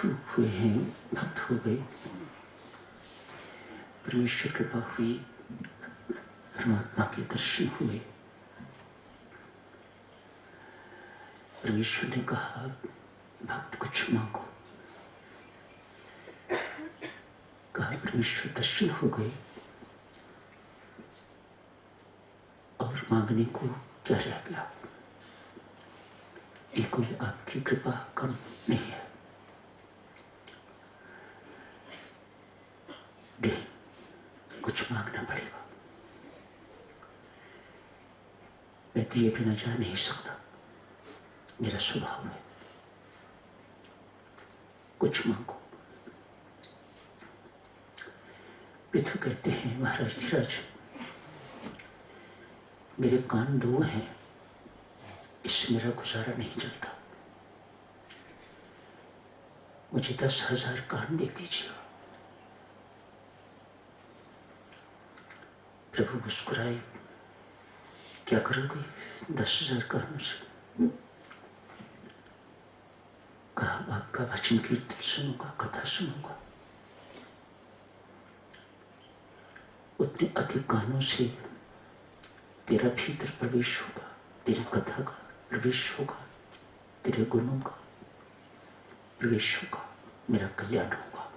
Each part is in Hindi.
प्रभु हुए हैं, भक्त हो गए, परमेश्वर कृपा हुई, परमात्मा के दर्शन हुए। परमेश्वर ने कहा भक्त कुछ मांगो। कहा परमेश्वर दर्शन हो गए और मांगने को क्या रह गया। ये कोई आपकी कृपा कम नहीं है। नहीं, कुछ मांगना पड़ेगा। मैं दिए बिना जा नहीं सकता, मेरा स्वभाव है। कुछ मांगो। पृथु कहते हैं महाराज धीराज, मेरे कान दो हैं, इससे मेरा गुजारा नहीं चलता, मुझे 10,000 कान दे दीजिए। प्रभु मुस्कुराए, क्या करोगे 10,000 कानों से? कहा आपका भजन कीर्तन सुनूंगा, कथा सुनूंगा। उतने अधिक कानों से तेरा भीतर प्रवेश होगा, तेरी कथा का प्रवेश होगा, तेरे गुणों का प्रवेश होगा, मेरा कल्याण होगा।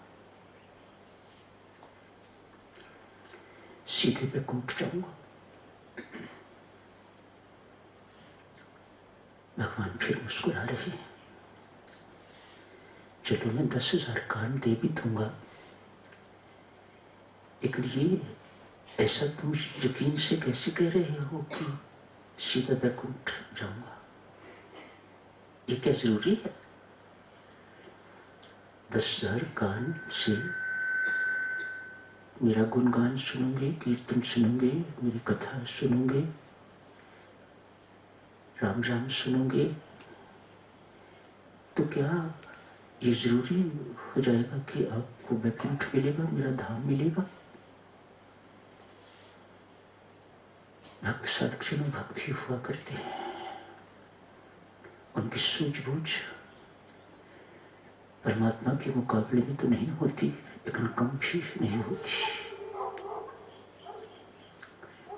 सीधे पे कूट जाऊंगा। भगवान फिर मुस्कुरा रहे हैं, चलो मैं 10,000 कान दे भी दूंगा, लेकिन ये ऐसा तुम यकीन से कैसे कह रहे हो कि सीधा बैकुंठ जाऊंगा? ये क्या जरूरी है? 10,000 कान से मेरा गुणगान सुनोगे, कीर्तन सुनोगे, मेरी कथा सुनोगे, राम राम सुनोगे, तो क्या ये जरूरी हो जाएगा कि आपको बैकुंठ मिलेगा, मेरा धाम मिलेगा? भक्त साधक भक्ति हुआ करते हैं, उनकी सूझबूझ परमात्मा के मुकाबले में तो नहीं होती, लेकिन कम भी नहीं होती।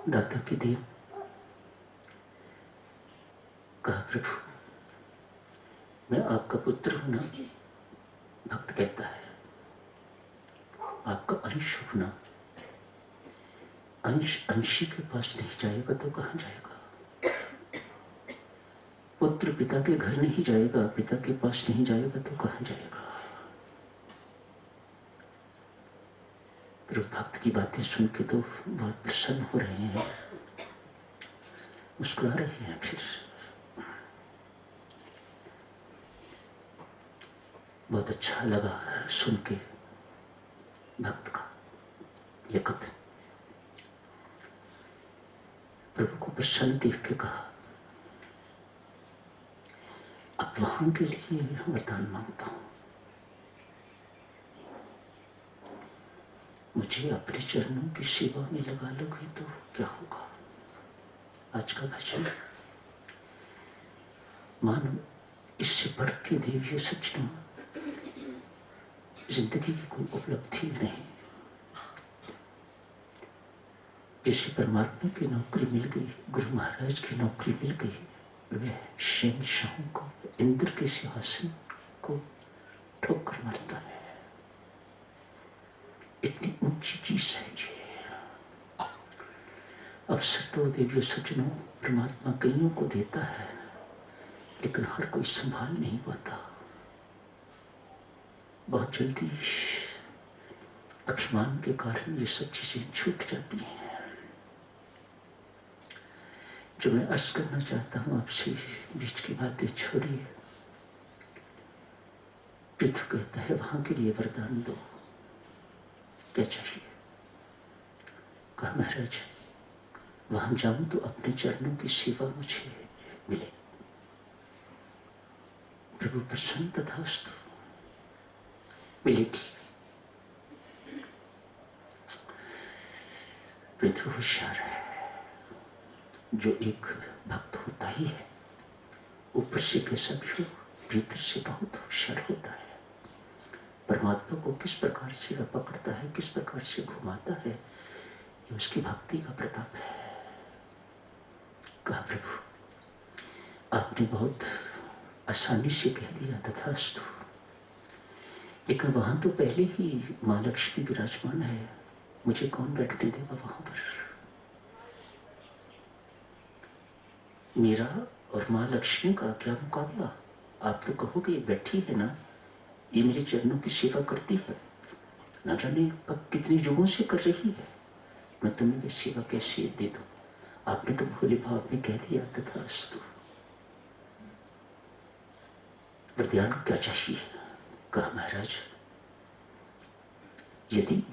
दाता के देव कहा प्रभु मैं आपका पुत्र हूं ना। भक्त कहता है आपका अंश होना, अंश अंशी के पास नहीं जाएगा तो कहां जाएगा? पुत्र पिता के घर नहीं जाएगा, पिता के पास नहीं जाएगा तो कहां जाएगा? प्रभु भक्त की बातें सुन के तो बहुत प्रसन्न हो रहे हैं, मुस्कुरा रहे हैं। फिर बहुत अच्छा लगा सुन के भक्त का ये कथन। प्रभु को प्रसन्न देख के कहा अब वहां के लिए वरदान मांगता हूं, मुझे अपने चरणों की सेवा में लगा लोगे तो क्या होगा? आज का भजन मानो इससे बढ़ के देवीय सचना जिंदगी की कोई उपलब्धि नहीं। जैसे परमात्मा की नौकरी मिल गई, गुरु महाराज की नौकरी मिल गई, वह शहंशाहों को, इंद्र के सिंहासन को ठोकर मारता है। इतनी ऊंची चीज है ये। अवसर तो देवियों सज्जनों परमात्मा कईयों को देता है, लेकिन हर कोई संभाल नहीं पाता। बहुत जल्दी अभिमान के कारण ये सब चीजें छूट जाती हैं। जो मैं अर्ज करना चाहता हूं आपसे, बीच की बातें छोड़िए। पृथु कहता है वहां के लिए वरदान दो, क्या चाहिए? कहा महाराज वहां जाऊं तो अपने चरणों की सेवा मुझे मिले। प्रभु प्रसन्न तथास्तु, मिलेगी। पृथु होशियार है, जो एक भक्त होता ही है ऊपर से कैसा भी हो, भीतर से बहुत होशियार होता है। परमात्मा को किस प्रकार से वह पकड़ता है, किस प्रकार से घुमाता है, ये उसकी भक्ति का प्रताप है। कहा प्रभु आपने बहुत आसानी से कह दिया तथास्तु, लेकिन वहां तो पहले ही मां लक्ष्मी विराजमान है, मुझे कौन बैठने देगा वहां पर। मेरा और मां लक्ष्मी का क्या मुकाबला। आप तो कहोगे बैठी है ना, ये मेरे चरणों की सेवा करती है, न जाने कब कितनी युगों से कर रही है, मैं तुम्हें ये सेवा कैसे दे दूं। आपने तो भोले भाव में कह दिया तथास्तु। वरदान क्या चाहिए। कहा महाराज यदि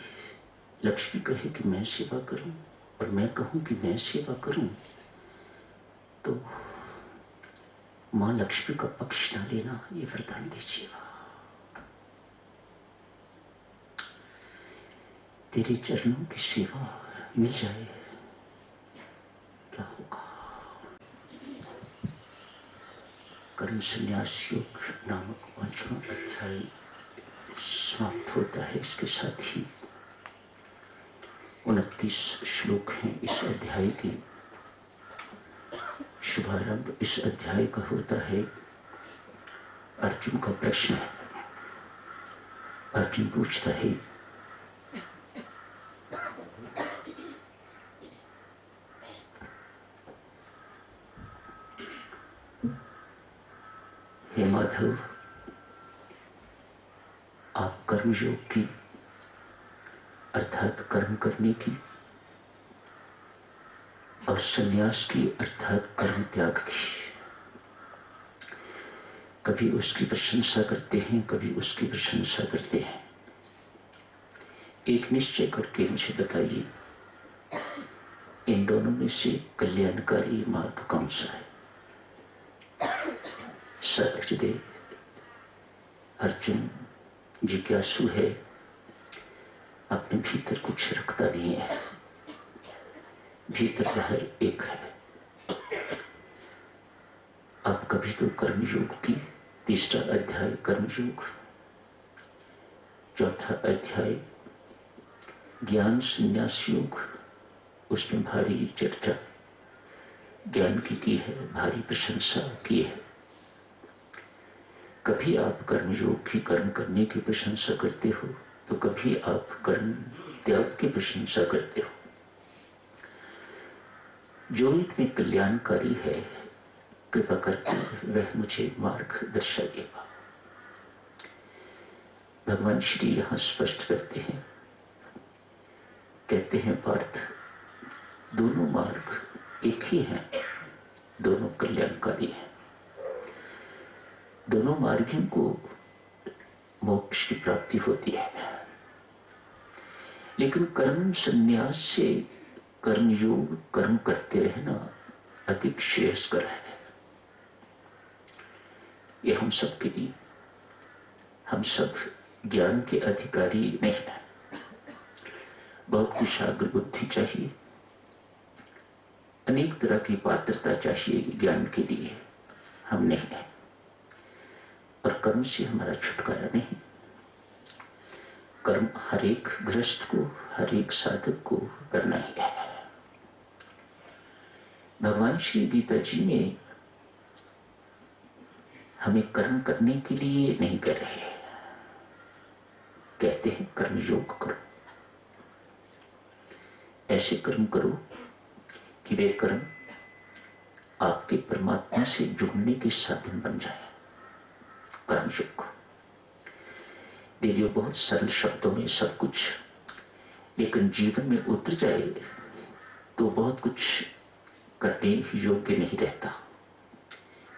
लक्ष्मी कहे कि मैं सेवा करूं और मैं कहूं कि मैं सेवा करूं, तो मां लक्ष्मी का पक्ष ना लेना, ये वरदान दीजिएगा। तेरे चरणों की सेवा मिल जाए क्या होगा। कर्म संन्यास योग नामक 5वां अध्याय समाप्त होता है। इसके साथ ही 29 श्लोक हैं इस अध्याय के। शुभारंभ इस अध्याय का होता है। अर्जुन का प्रश्न है। अर्जुन पूछता है हे माधव, आप कर्मयोग की अर्थात कर्म करने की और संन्यास की अर्थात कर्म त्याग की, कभी उसकी प्रशंसा करते हैं, कभी उसकी प्रशंसा करते हैं। एक निश्चय करके मुझे बताइए, इन दोनों में से कल्याणकारी मार्ग कौन सा है। सचदेव अर्जुन जिज्ञासु है, अपने भीतर कुछ रखता नहीं है, भीतर बाहर एक है। आप कभी तो कर्मयोग की 3रा अध्याय कर्मयोग, 4था अध्याय ज्ञान संन्यास योग, उसमें भारी चर्चा ज्ञान की है, भारी प्रशंसा की है। कभी आप कर्मयोग की कर्म करने की प्रशंसा करते हो, तो कभी आप कर्म त्याग की प्रशंसा करते हो। जो इतने कल्याणकारी है, कृपा करके वह मुझे मार्ग दर्शाइएगा। भगवान श्री यहां स्पष्ट करते हैं, कहते हैं पार्थ, दोनों मार्ग एक ही हैं, दोनों कल्याणकारी हैं। दोनों मार्गों को मोक्ष की प्राप्ति होती है, लेकिन कर्म संन्यास से कर्मयोग कर्म करते रहना अधिक श्रेयस्कर है। ये हम सब के लिए, हम सब ज्ञान के अधिकारी नहीं हैं। बहुत कुशाग्र बुद्धि चाहिए, अनेक तरह की पात्रता चाहिए ज्ञान के लिए, हम नहीं है। और कर्म से हमारा छुटकारा नहीं। कर्म हर एक गृहस्थ को, हर एक साधक को करना ही है। भगवान श्री गीता जी में हमें कर्म करने के लिए नहीं कह रहे, कहते हैं कर्मयोग करो। ऐसे कर्म करो कि वे कर्म आपके परमात्मा से जुड़ने के साधन बन जाए। कर्मयोग देखिए, बहुत सरल शब्दों में सब कुछ, लेकिन जीवन में उतर जाए तो बहुत कुछ करने योग्य नहीं रहता।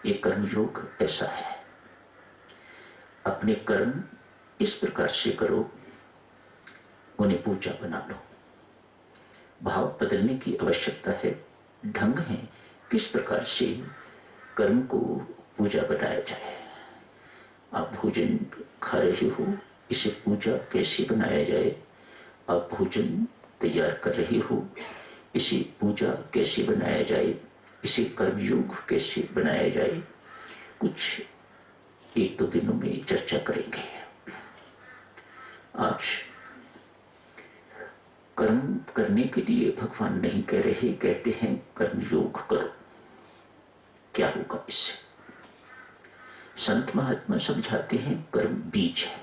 ये कर्मयोग ऐसा है। अपने कर्म इस प्रकार से करो, उन्हें पूजा बना लो। भाव बदलने की आवश्यकता है, ढंग है किस प्रकार से कर्म को पूजा बनाया जाए। आप भोजन खा रहे हो, इसे पूजा कैसे बनाया जाए। आप भोजन तैयार कर रहे हो, इसे पूजा कैसे बनाया जाए, इसे कर्मयोग कैसे बनाया जाए, कुछ 1-2 दिनों में चर्चा करेंगे। आज कर्म करने के लिए भगवान नहीं कह रहे, कहते हैं कर्म योग करो। क्या होगा इससे? संत महात्मा समझाते हैं कर्म बीज है।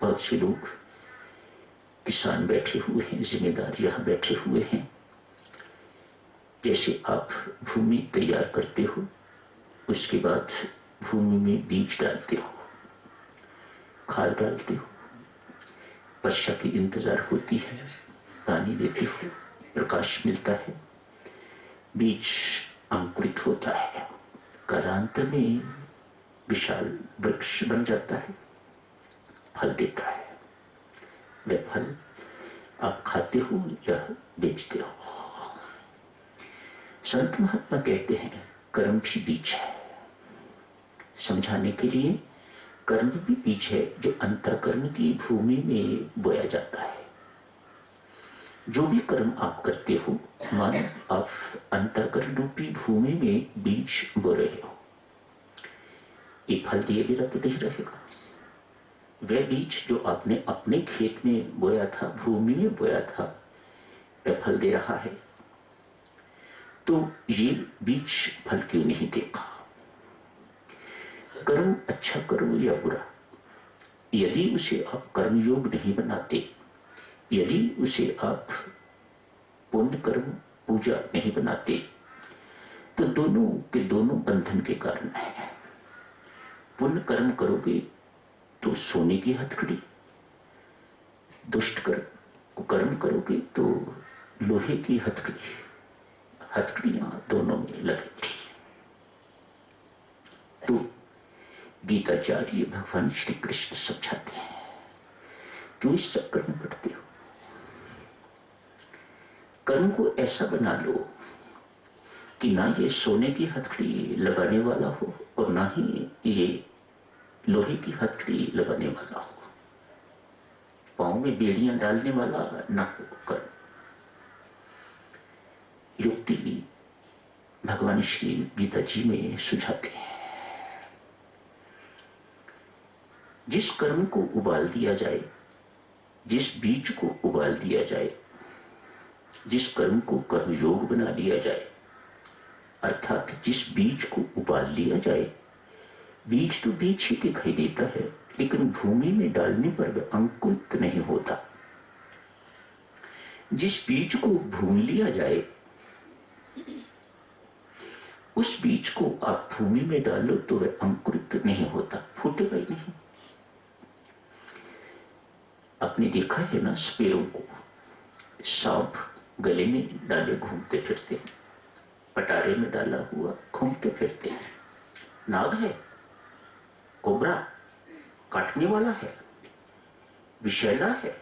बहुत से लोग किसान बैठे हुए हैं, जिम्मेदार यहां बैठे हुए हैं। जैसे आप भूमि तैयार करते हो, उसके बाद भूमि में बीज डालते हो, खाद डालते हो, वर्षा की इंतजार होती है, पानी देते हो, प्रकाश मिलता है, बीज अंकुरित होता है, कालांतर में विशाल वृक्ष बन जाता है, फल देता है। वह फल आप खाते हो या बेचते हो। संत महात्मा कहते हैं कर्म भी बीज है। समझाने के लिए कर्म भी बीज है जो अंतःकरण की भूमि में बोया जाता है। जो भी कर्म आप करते हो, मानो आप अंतःकरण रूपी भूमि में बीज बो रहे हो। ये फल दिए बिना तो नहीं रहेगा। वह बीज जो आपने अपने खेत में बोया था, भूमि में बोया था, वह फल दे रहा है, तो ये बीज फल क्यों नहीं देगा? कर्म अच्छा करो या बुरा, यदि उसे आप कर्मयोग नहीं बनाते, यदि उसे आप पुण्य कर्म पूजा नहीं बनाते, तो दोनों के दोनों बंधन के कारण है। पुण्य कर्म करोगे तो सोने की हथकड़ी, दुष्ट कर्म करोगे तो लोहे की हथकड़ी, हथकड़ियां दोनों में लगेंगी। तो गीताचार्य भगवान श्री कृष्ण समझाते हैं, क्यों इस चक्कर में पड़ते हो? कर्म को ऐसा बना लो कि ना ये सोने की हथकड़ी लगाने वाला हो और ना ही ये लोहे की हथकड़ी लगाने वाला हो, पांव में बेड़ियां डालने वाला ना हो कर्म। युक्ति भी भगवान श्री गीता जी में सुझाते हैं। जिस कर्म को उबाल दिया जाए, जिस बीज को उबाल दिया जाए, जिस कर्म को कर्मयोग बना लिया जाए, अर्थात जिस बीज को उबाल लिया जाए, बीज तो बीज ही दिखाई देता है, लेकिन भूमि में डालने पर वह अंकुरित नहीं होता। जिस बीज को भून लिया जाए, उस बीज को आप भूमि में डालो तो वह अंकुरित नहीं होता, फूटेगा ही नहीं। आपने देखा है ना स्पेरों को, सांप गले में डाले घूमते फिरते हैं, पटारे में डाला हुआ घूमते फिरते हैं। नाग है, कोबरा काटने वाला है, विषैला है,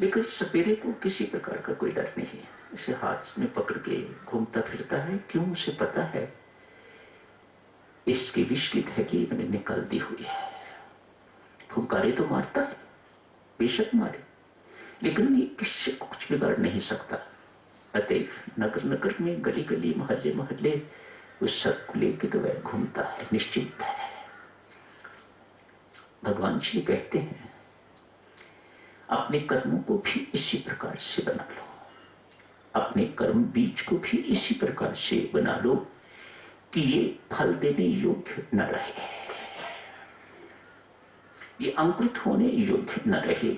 लेकिन सपेरे को किसी प्रकार का कोई डर नहीं है। इसे हाथ में पकड़ के घूमता फिरता है। क्यों? उसे पता है इसकी विष की थैली मैंने निकाल दी हुई है। फुंकारे तो मारता है, बेशक मारे, लेकिन ये किससे कुछ बिगाड़ नहीं सकता। अतएव नगर नगर में, गली गली, मोहल्ले मोहल्ले उस सर्प को लेकर तो वह घूमता है, निश्चिंत है। भगवान श्री कहते हैं अपने कर्मों को भी इसी प्रकार से बना लो, अपने कर्म बीज को भी इसी प्रकार से बना लो कि ये फल देने योग्य न रहे, ये अंकुरित होने योग्य न रहे।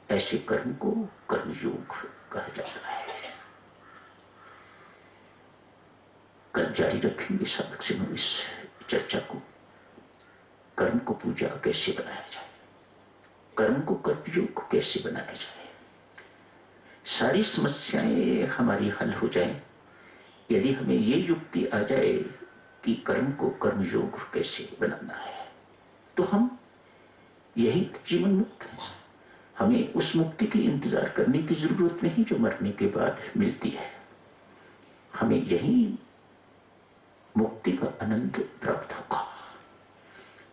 ऐसे कर्म को कर्मयोग कहा जाता है। कल जारी रखेंगे साधक से इस चर्चा को। कर्म को पूजा कैसे बनाया जाए, कर्म को कर्मयोग कैसे बनाया जाए, सारी समस्याएं हमारी हल हो जाएं यदि हमें ये युक्ति आ जाए कि कर्म को कर्मयोग कैसे बनाना है, तो हम यही जीवन मुक्त है। हमें उस मुक्ति की इंतजार करने की जरूरत नहीं जो मरने के बाद मिलती है। हमें यही मुक्ति का आनंद प्राप्त होगा,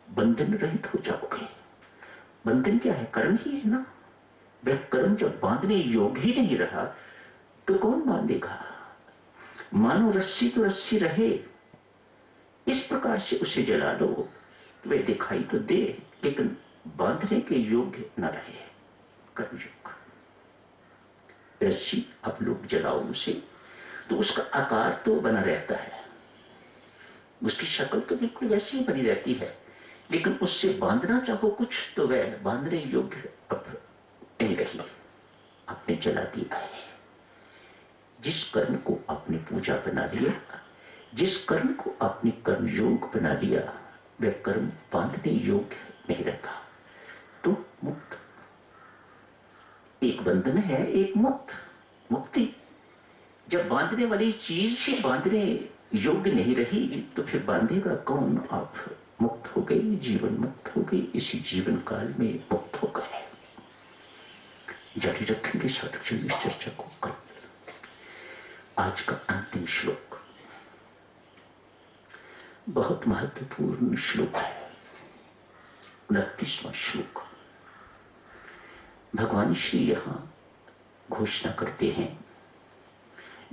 बंधन रहित हो जाओगे। बंधन क्या है? कर्म ही है ना। वह कर्म जब बांधने योग्य ही नहीं रहा तो कौन बांधेगा? मानो रस्सी तो रस्सी रहे, इस प्रकार से उसे जला दो, वह दिखाई तो दे, लेकिन बांधने के योग्य न रहे। कर्मयोग, रस्सी अब लोग जलाओ उसे तो उसका आकार तो बना रहता है, उसकी शक्ल तो बिल्कुल वैसी ही बनी रहती है, लेकिन उससे बांधना चाहो कुछ तो वह बांधने योग्य अब नहीं रही, आपने जला दिया है। जिस कर्म को आपने पूजा बना लिया, जिस कर्म को आपने कर्मयोग बना लिया, वह कर्म बांधने योग्य नहीं रहता। तो मुक्त, एक बंधन है, एक मुक्ति। जब बांधने वाली चीज से बांधने योग्य नहीं रही तो फिर बांधेगा कौन? आप मुक्त हो गए, जीवन मुक्त हो गई, इसी जीवन काल में मुक्त हो गए। जारी रखेंगे साधक इस चर्चा को कल। आज का अंतिम श्लोक बहुत महत्वपूर्ण श्लोक है, 29वां श्लोक। भगवान श्री यहां घोषणा करते हैं,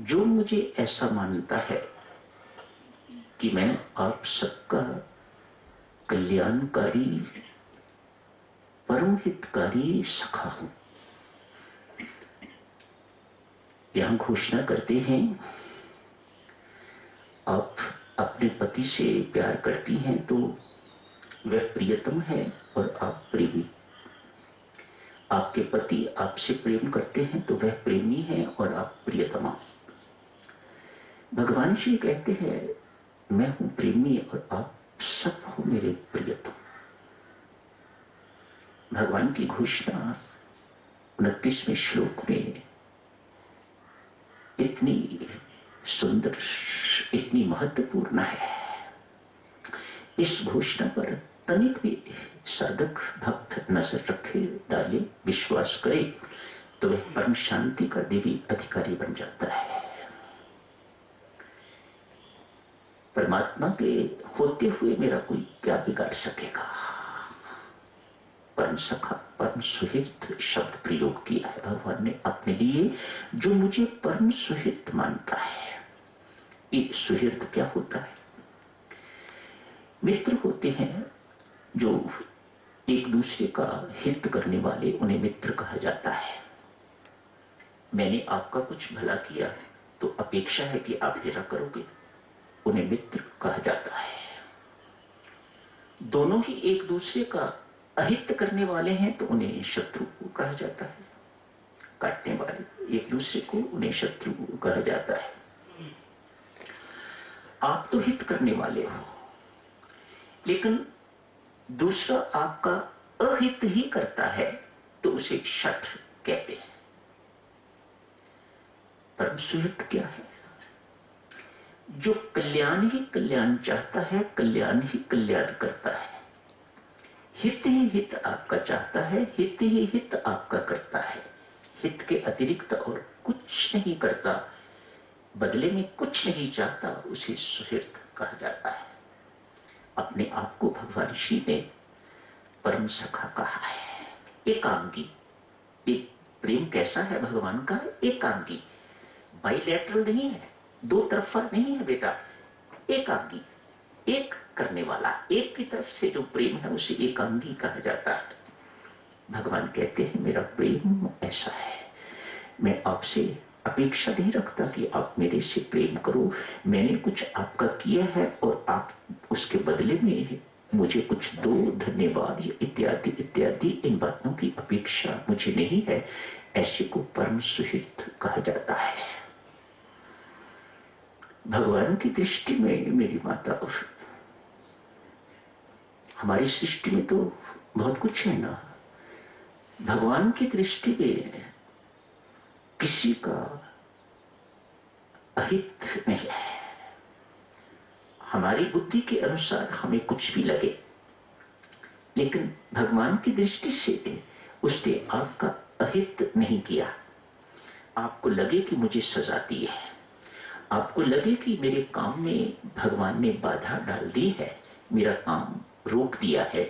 जो मुझे ऐसा मानता है कि मैं आप सबका कल्याणकारी, परम हितकारी सखा हूं। यहां घोषणा करते हैं, आप अपने पति से प्यार करती हैं तो वह प्रियतम है और आप प्रेमी। आपके पति आपसे प्रेम करते हैं तो वह प्रेमी है और आप प्रियतमा। भगवान श्री कहते हैं, मैं हूं प्रेमी और आप सब हो मेरे प्रियतम। भगवान की घोषणा 29वें श्लोक में इतनी सुंदर, इतनी महत्वपूर्ण है। इस घोषणा पर तनिक भी साधक भक्त नजर रखे, डाले, विश्वास करे तो वह परम शांति का देवी अधिकारी बन जाता है। परमात्मा के होते हुए मेरा कोई क्या बिगाड़ सकेगा? परम सखा, परम सुहित शब्द प्रयोग किया है भगवान ने अपने लिए, जो मुझे परम सुहित मानता है। ये सुहित क्या होता है? मित्र होते हैं जो एक दूसरे का हित करने वाले, उन्हें मित्र कहा जाता है। मैंने आपका कुछ भला किया तो अपेक्षा है कि आप मेरा करोगे, उन्हें मित्र कहा जाता है। दोनों ही एक दूसरे का अहित करने वाले हैं तो उन्हें शत्रु कहा जाता है। काटने वाले एक दूसरे को, उन्हें शत्रु कहा जाता है। आप तो हित करने वाले हो, लेकिन दूसरा आपका अहित ही करता है तो उसे शत्रु कहते हैं। परम सुहित क्या है? जो कल्याण ही कल्याण चाहता है, कल्याण ही कल्याण करता है। हित ही हित आपका चाहता है, हित ही हित आपका करता है। हित के अतिरिक्त और कुछ नहीं करता, बदले में कुछ नहीं चाहता, उसे सुहित कहा जाता है। अपने आप को भगवान श्री ने परम सखा कहा है। एकांगी, एक प्रेम कैसा है भगवान का? एकांगी, बाइलैटरल नहीं है, दो तरफा नहीं है बेटा। एकांगी, एक करने वाला, एक की तरफ से जो प्रेम है उसे एकांगी कहा जाता है। भगवान कहते हैं, मेरा प्रेम ऐसा है, मैं आपसे अपेक्षा नहीं रखता कि आप मेरे से प्रेम करो। मैंने कुछ आपका किया है और आप उसके बदले में मुझे कुछ दो, धन्यवाद इत्यादि इत्यादि, इन बातों की अपेक्षा मुझे नहीं है। ऐसे को परम सुहित कहा जाता है। भगवान की दृष्टि में मेरी माता, और हमारी सृष्टि में तो बहुत कुछ है ना। भगवान की दृष्टि में किसी का अहित नहीं है। हमारी बुद्धि के अनुसार हमें कुछ भी लगे, लेकिन भगवान की दृष्टि से उसने आपका अहित नहीं किया। आपको लगे कि मुझे सजा दी है, आपको लगे कि मेरे काम में भगवान ने बाधा डाल दी है, मेरा काम रोक दिया है,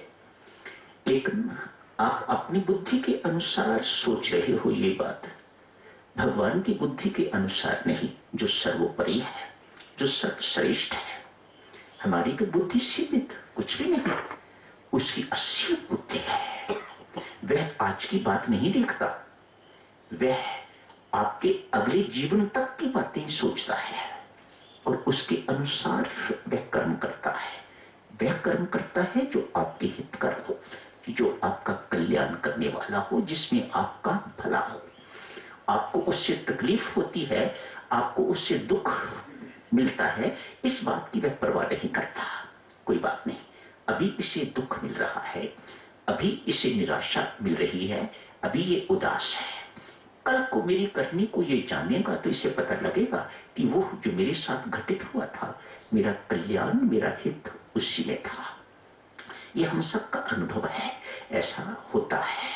लेकिन आप अपनी बुद्धि के अनुसार सोच रहे हो ये बात। भगवान की बुद्धि के अनुसार नहीं, जो सर्वोपरि है, जो सर्वश्रेष्ठ है। हमारी तो बुद्धि सीमित, कुछ भी नहीं, उसकी असीम बुद्धि है। आज की बात नहीं देखता, वह आपके अगले जीवन तक की बातें सोचता है और उसके अनुसार वह कर्म करता है। वह कर्म करता है जो आपके हित कर हो, जो आपका कल्याण करने वाला हो, जिसमें आपका भला हो। आपको उससे तकलीफ होती है, आपको उससे दुख मिलता है, इस बात की वह परवाह नहीं करता। कोई बात नहीं, अभी इसे दुख मिल रहा है, अभी इसे निराशा मिल रही है, अभी ये उदास है। कल को मेरी करनी को ये जानेगा तो इसे पता लगेगा कि वो जो मेरे साथ घटित हुआ था, मेरा कल्याण, मेरा हित उसी में था। ये हम सबका अनुभव है, ऐसा होता है।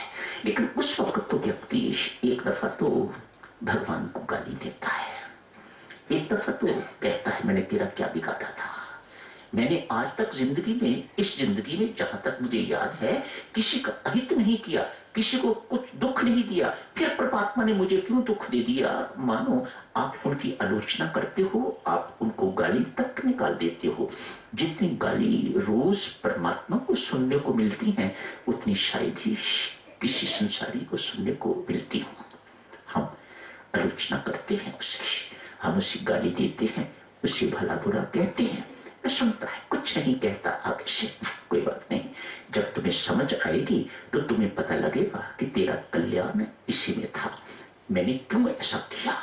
लेकिन उस वक्त तो व्यक्ति एक दफा तो भगवान को गाली देता है, एक दफा तो कहता है मैंने तेरा क्या बिगाड़ा था। मैंने आज तक जिंदगी में, इस जिंदगी में जहां तक मुझे याद है, किसी का अहित नहीं किया, किसी को कुछ दुख नहीं दिया, फिर परमात्मा ने मुझे क्यों दुख दे दिया। मानो आप उनकी आलोचना करते हो, आप उनको गाली तक निकाल देते हो। जितनी गाली रोज परमात्मा को सुनने को मिलती है, उतनी शायद ही किसी संसारी को सुनने को मिलती हो। हम आलोचना करते हैं उसकी, हम उसे गाली देते हैं, उसे भला बुरा कहते हैं, वह सुनता है, कुछ नहीं कहता आगे से। कोई बात नहीं, जब तुम्हें समझ आएगी तो तुम्हें पता लगेगा कि तेरा कल्याण इसी में था, मैंने क्यों ऐसा किया।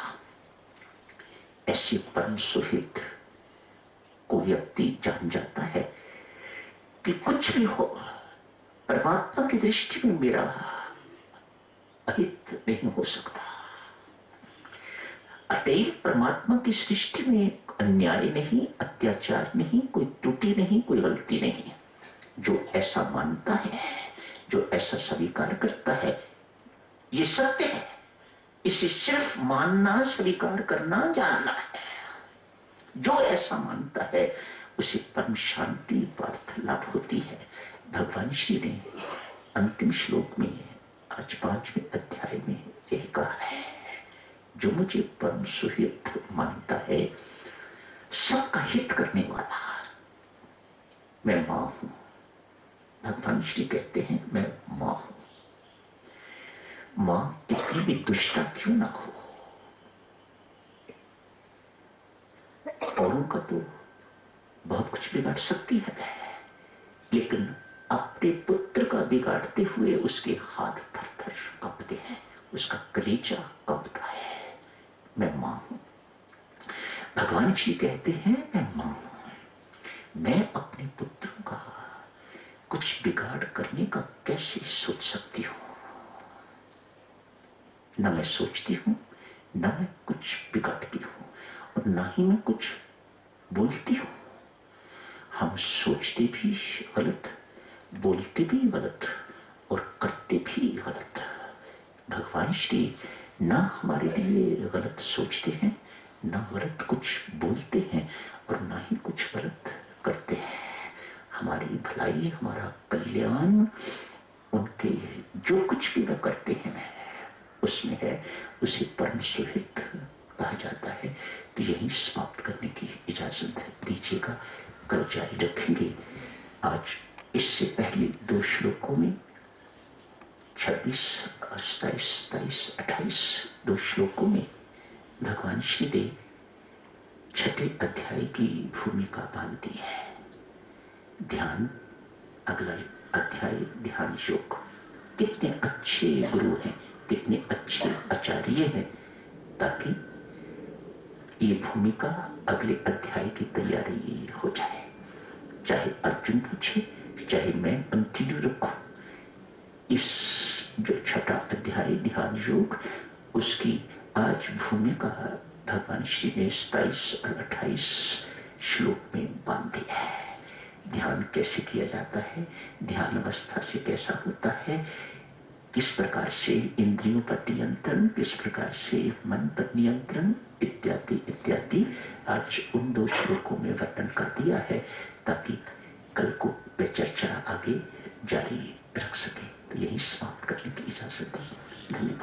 ऐसे परम सुहित को व्यक्ति जान जाता है कि कुछ भी हो, परमात्मा की दृष्टि में मेरा अहित नहीं हो सकता। अतएव परमात्मा की सृष्टि में अन्याय नहीं, अत्याचार नहीं, कोई त्रुटि नहीं, कोई गलती नहीं। जो ऐसा मानता है, जो ऐसा स्वीकार करता है, ये सत्य है। इसे सिर्फ मानना, स्वीकार करना, जानना है। जो ऐसा मानता है उसे परम शांति पार्थ लाभ होती है। भगवान श्री ने अंतिम श्लोक में, आज 5वें अध्याय में यह कहा है, जो मुझे परम सुहित मानता है, सबका हित करने वाला, मैं मां हूं। भगवान श्री कहते हैं मैं मां हूं। मां कितनी भी दुष्टा क्यों ना हो, औरों का तो बहुत कुछ बिगाड़ सकती है, लेकिन अपने पुत्र का बिगाड़ते हुए उसके हाथ थर थर कांपते हैं, उसका कलेजा कांपता है। मैं मां हूं। भगवान श्री कहते हैं मैं मां हूं। मैं अपने पुत्रों का कुछ बिगाड़ करने का कैसे सोच सकती हूं। न मैं सोचती हूं, न मैं कुछ बिगाड़ती हूं, और न ही मैं कुछ बोलती हूं। हम सोचते भी गलत, बोलते भी गलत और करते भी गलत। भगवान श्री न हमारे लिए गलत सोचते हैं, न गलत कुछ बोलते हैं, और न ही कुछ गलत करते हैं। हमारी भलाई, हमारा कल्याण, उनके जो कुछ भी वे करते हैं उसमें है, उसे परम सुहित कहा जाता है। तो यही समाप्त करने की इजाजत दीजिएगा, कल जारी रखेंगे। आज इससे पहले 2 श्लोकों में 26, 27, 28, 28 2 श्लोकों में भगवान श्री देव 6ठे अध्याय की भूमिका बांधती है। ध्यान, अगला अध्याय ध्यान योग। कितने अच्छे गुरु हैं, कितने अच्छे आचार्य हैं, ताकि ये भूमिका अगले अध्याय की तैयारी हो जाए। चाहे अर्जुन पूछे, चाहे मैं कंटिन्यू रखूं, इस जो 6ठा अध्याय ध्यान योग, उसकी आज भूमिका भगवान श्री ने 27 और 28 श्लोक में बांधी है। ध्यान कैसे किया जाता है, ध्यान अवस्था से कैसा होता है, किस प्रकार से इंद्रियों पर नियंत्रण, किस प्रकार से मन पर नियंत्रण, इत्यादि इत्यादि आज उन 2 श्लोकों में वर्णन कर दिया है, ताकि कल को वह चर्चा आगे जारी रख सके। तो यही समाप्त करने की इजाजत दी। धन्यवाद।